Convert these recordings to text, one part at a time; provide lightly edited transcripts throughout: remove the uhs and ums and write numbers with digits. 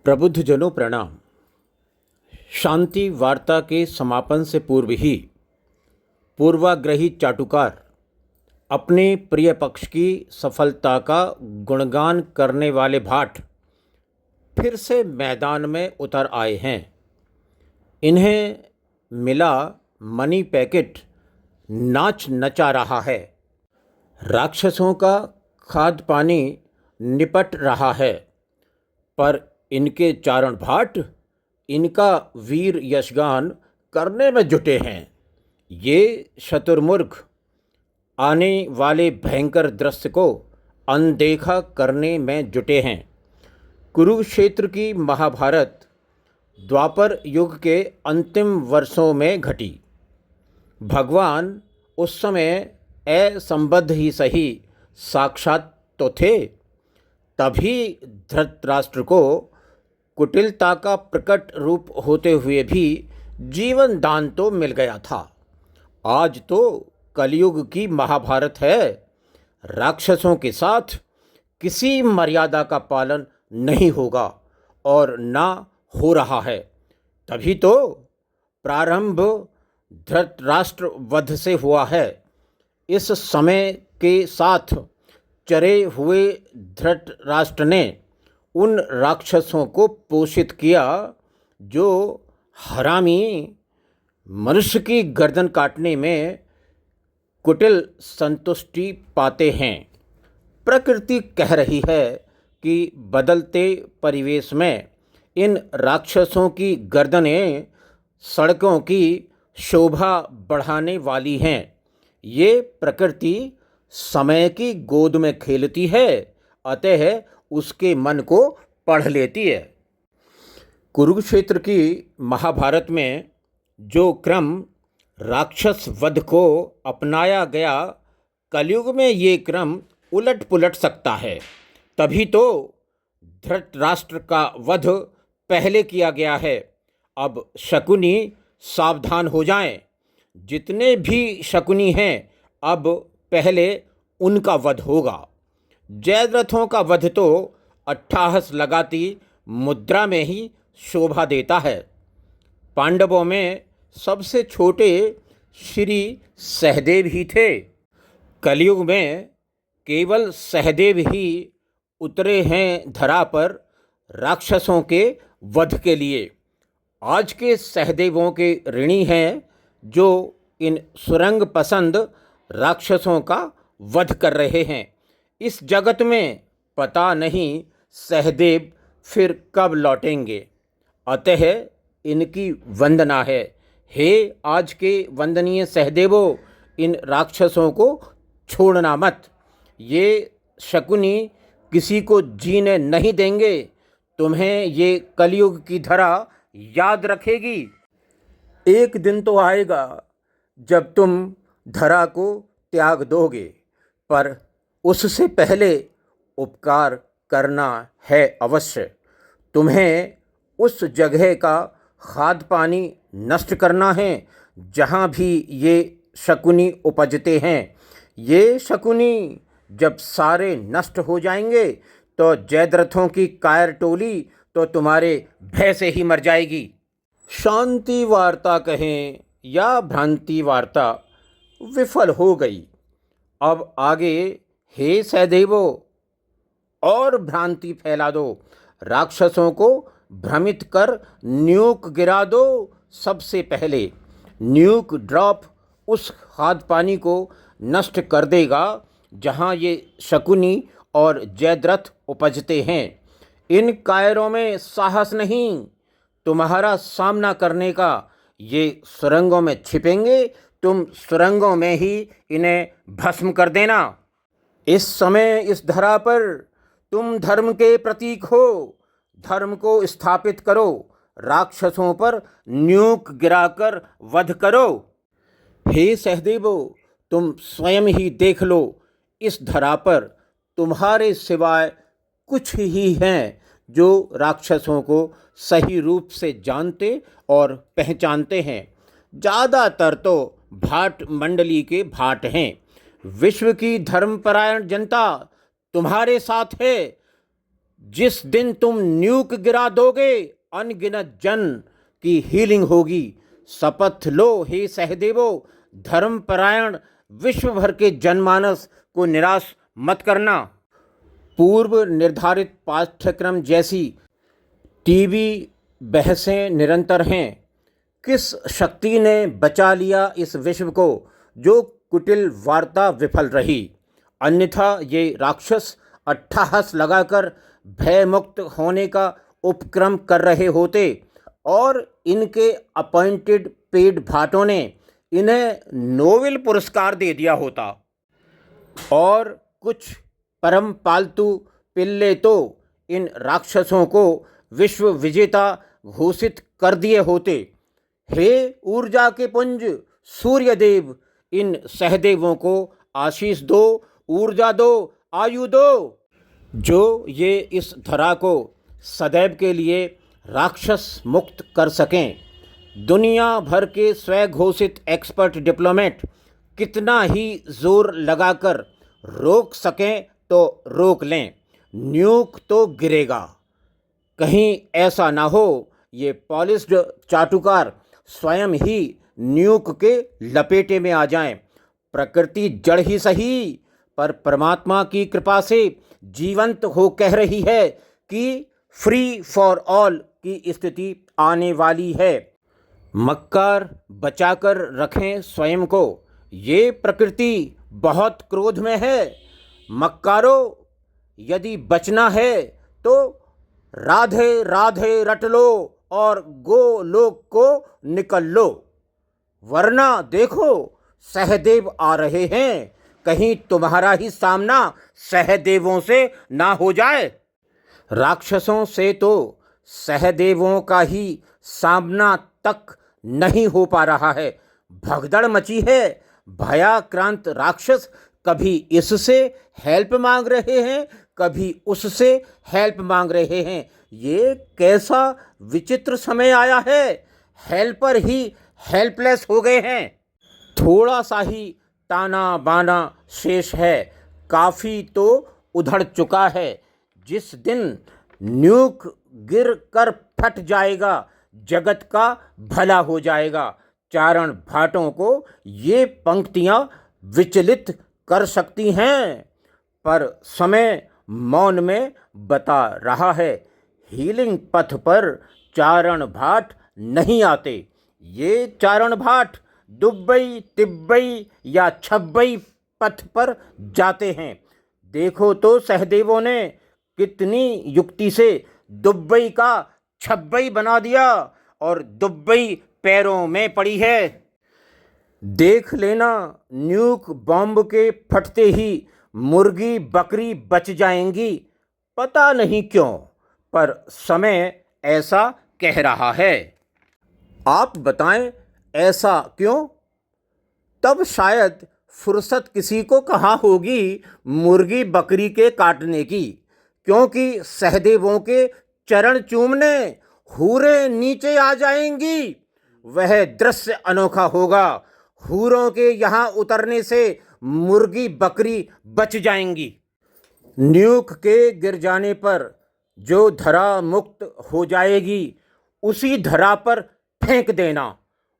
प्रबुद्धजनों प्रणाम। शांति वार्ता के समापन से पूर्व ही पूर्वाग्रही चाटुकार अपने प्रिय पक्ष की सफलता का गुणगान करने वाले भाट फिर से मैदान में उतर आए हैं। इन्हें मिला मनी पैकेट नाच नचा रहा है। राक्षसों का खाद पानी निपट रहा है, पर इनके चारण भाट इनका वीर यशगान करने में जुटे हैं। ये शतुर्मुर्ग आने वाले भयंकर दृश्य को अनदेखा करने में जुटे हैं। कुरुक्षेत्र की महाभारत द्वापर युग के अंतिम वर्षों में घटी। भगवान उस समय असंबद्ध ही सही साक्षात तो थे, तभी धृतराष्ट्र को कुटिलता का प्रकट रूप होते हुए भी जीवन दान तो मिल गया था। आज तो कलयुग की महाभारत है। राक्षसों के साथ किसी मर्यादा का पालन नहीं होगा और ना हो रहा है। तभी तो प्रारंभ धृतराष्ट्र वध से हुआ है। इस समय के साथ चरे हुए धृतराष्ट्र ने उन राक्षसों को पोषित किया जो हरामी मनुष्य की गर्दन काटने में कुटिल संतुष्टि पाते हैं। प्रकृति कह रही है कि बदलते परिवेश में इन राक्षसों की गर्दनें सड़कों की शोभा बढ़ाने वाली हैं। ये प्रकृति समय की गोद में खेलती है, अतः उसके मन को पढ़ लेती है। कुरुक्षेत्र की महाभारत में जो क्रम राक्षस वध को अपनाया गया, कलयुग में ये क्रम उलट पुलट सकता है। तभी तो धृतराष्ट्र का वध पहले किया गया है। अब शकुनी सावधान हो जाएं। जितने भी शकुनी हैं, अब पहले उनका वध होगा। जयद्रथों का वध तो अट्ठाहस लगाती मुद्रा में ही शोभा देता है। पांडवों में सबसे छोटे श्री सहदेव ही थे। कलयुग में केवल सहदेव ही उतरे हैं धरा पर राक्षसों के वध के लिए। आज के सहदेवों के ऋणी हैं जो इन सुरंग पसंद राक्षसों का वध कर रहे हैं। इस जगत में पता नहीं सहदेव फिर कब लौटेंगे, अतः इनकी वंदना है। हे आज के वंदनीय सहदेवों, इन राक्षसों को छोड़ना मत। ये शकुनी किसी को जीने नहीं देंगे। तुम्हें ये कलयुग की धरा याद रखेगी। एक दिन तो आएगा जब तुम धरा को त्याग दोगे, पर उससे पहले उपकार करना है अवश्य। तुम्हें उस जगह का खाद पानी नष्ट करना है जहाँ भी ये शकुनी उपजते हैं। ये शकुनी जब सारे नष्ट हो जाएंगे तो जयद्रथों की कायर टोली तो तुम्हारे भय से ही मर जाएगी। शांति वार्ता कहें या भ्रांति वार्ता विफल हो गई। अब आगे हे सहदेवों और भ्रांति फैला दो। राक्षसों को भ्रमित कर न्यूक गिरा दो। सबसे पहले न्यूक ड्रॉप उस खाद पानी को नष्ट कर देगा जहां ये शकुनी और जयद्रथ उपजते हैं। इन कायरों में साहस नहीं तुम्हारा सामना करने का। ये सुरंगों में छिपेंगे, तुम सुरंगों में ही इन्हें भस्म कर देना। इस समय इस धरा पर तुम धर्म के प्रतीक हो। धर्म को स्थापित करो। राक्षसों पर न्यूक गिराकर वध करो। हे सहदेवों, तुम स्वयं ही देख लो। इस धरा पर तुम्हारे सिवाय कुछ ही हैं जो राक्षसों को सही रूप से जानते और पहचानते हैं। ज़्यादातर तो भाट मंडली के भाट हैं। विश्व की धर्मपरायण जनता तुम्हारे साथ है। जिस दिन तुम न्यूक गिरा दोगे अनगिनत जन की हीलिंग होगी। शपथ लो हे सहदेवो, धर्मपरायण विश्व भर के जनमानस को निराश मत करना। पूर्व निर्धारित पाठ्यक्रम जैसी टीवी बहसें निरंतर हैं। किस शक्ति ने बचा लिया इस विश्व को जो कुटिल वार्ता विफल रही? अन्यथा ये राक्षस अट्टहास लगाकर भयमुक्त होने का उपक्रम कर रहे होते और इनके अपॉइंटेड पेड भाटों ने इन्हें नोबेल पुरस्कार दे दिया होता। और कुछ परम पालतू पिल्ले तो इन राक्षसों को विश्व विजेता घोषित कर दिए होते। हे ऊर्जा के पुंज सूर्यदेव, इन सहदेवों को आशीष दो, ऊर्जा दो, आयु दो, जो ये इस धरा को सदैव के लिए राक्षस मुक्त कर सकें। दुनिया भर के स्वघोषित एक्सपर्ट डिप्लोमेट कितना ही जोर लगाकर रोक सकें तो रोक लें, न्यूक तो गिरेगा। कहीं ऐसा ना हो ये पॉलिश्ड चाटुकार स्वयं ही न्यूक के लपेटे में आ जाएं। प्रकृति जड़ ही सही, पर परमात्मा की कृपा से जीवंत हो कह रही है कि फ्री फॉर ऑल की स्थिति आने वाली है। मक्कार बचाकर रखें स्वयं को, ये प्रकृति बहुत क्रोध में है। मक्कारो, यदि बचना है तो राधे राधे रट लो और गोलोक को निकल लो, वरना देखो सहदेव आ रहे हैं, कहीं तुम्हारा ही सामना सहदेवों से ना हो जाए। राक्षसों से तो सहदेवों का ही सामना तक नहीं हो पा रहा है। भगदड़ मची है। भयाक्रांत राक्षस कभी इससे हेल्प मांग रहे हैं, कभी उससे हेल्प मांग रहे हैं। ये कैसा विचित्र समय आया है। हेल्पर ही हेल्पलेस हो गए हैं। थोड़ा सा ही ताना बाना शेष है, काफ़ी तो उधड़ चुका है। जिस दिन न्यूक गिर कर फट जाएगा, जगत का भला हो जाएगा। चारण भाटों को ये पंक्तियाँ विचलित कर सकती हैं, पर समय मौन में बता रहा है, हीलिंग पथ पर चारण भाट नहीं आते। ये चारण भाट दुबई तिब्बई या छब्बई पथ पर जाते हैं। देखो तो सहदेवों ने कितनी युक्ति से दुबई का छब्बई बना दिया और दुबई पैरों में पड़ी है। देख लेना, न्यूक बॉम्ब के फटते ही मुर्गी बकरी बच जाएंगी। पता नहीं क्यों, पर समय ऐसा कह रहा है। आप बताएं ऐसा क्यों? तब शायद फुर्सत किसी को कहाँ होगी मुर्गी बकरी के काटने की, क्योंकि सहदेवों के चरण चूमने हूरें नीचे आ जाएंगी। वह दृश्य अनोखा होगा। हूरों के यहाँ उतरने से मुर्गी बकरी बच जाएंगी। न्यूक के गिर जाने पर जो धरा मुक्त हो जाएगी, उसी धरा पर फेंक देना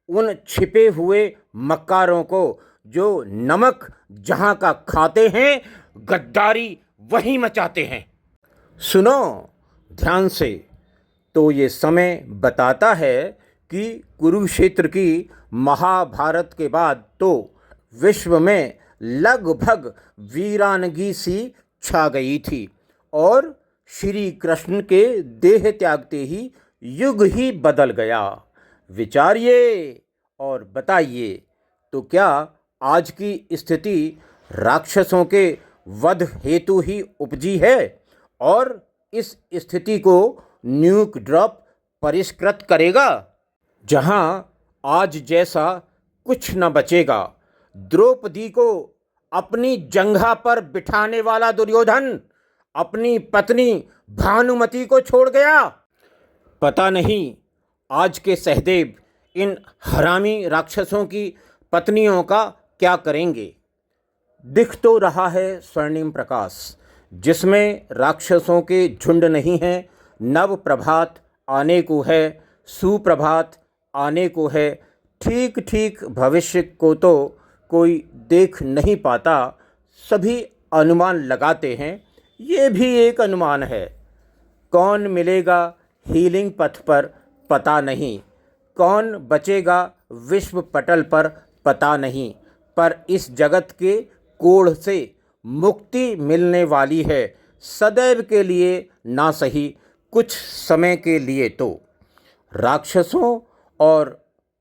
उन छिपे हुए मक्कारों को जो नमक जहाँ का खाते हैं, गद्दारी वहीं मचाते हैं। सुनो ध्यान से, तो ये समय बताता है कि कुरुक्षेत्र की महाभारत के बाद तो विश्व में लगभग वीरानगी सी छा गई थी और श्री कृष्ण के देह त्यागते ही युग ही बदल गया। विचारिए और बताइए, तो क्या आज की स्थिति राक्षसों के वध हेतु ही उपजी है और इस स्थिति को न्यूक ड्रॉप परिष्कृत करेगा? जहां आज जैसा कुछ न बचेगा। द्रौपदी को अपनी जंघा पर बिठाने वाला दुर्योधन अपनी पत्नी भानुमति को छोड़ गया। पता नहीं आज के सहदेव इन हरामी राक्षसों की पत्नियों का क्या करेंगे। दिख तो रहा है स्वर्णिम प्रकाश, जिसमें राक्षसों के झुंड नहीं हैं। नव प्रभात आने को है, सुप्रभात आने को है। ठीक ठीक भविष्य को तो कोई देख नहीं पाता, सभी अनुमान लगाते हैं। ये भी एक अनुमान है। कौन मिलेगा हीलिंग पथ पर पता नहीं, कौन बचेगा विश्व पटल पर पता नहीं, पर इस जगत के कोढ़ से मुक्ति मिलने वाली है, सदैव के लिए ना सही कुछ समय के लिए। तो राक्षसों और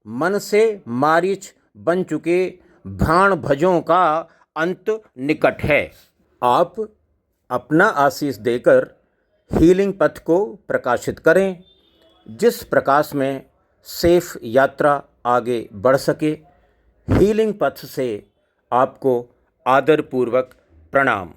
मन से मारीच बन चुके भाण भजों का अंत निकट है। आप अपना आशीष देकर हीलिंग पथ को प्रकाशित करें, जिस प्रकाश में सेफ यात्रा आगे बढ़ सके। हीलिंग पथ से आपको आदरपूर्वक प्रणाम।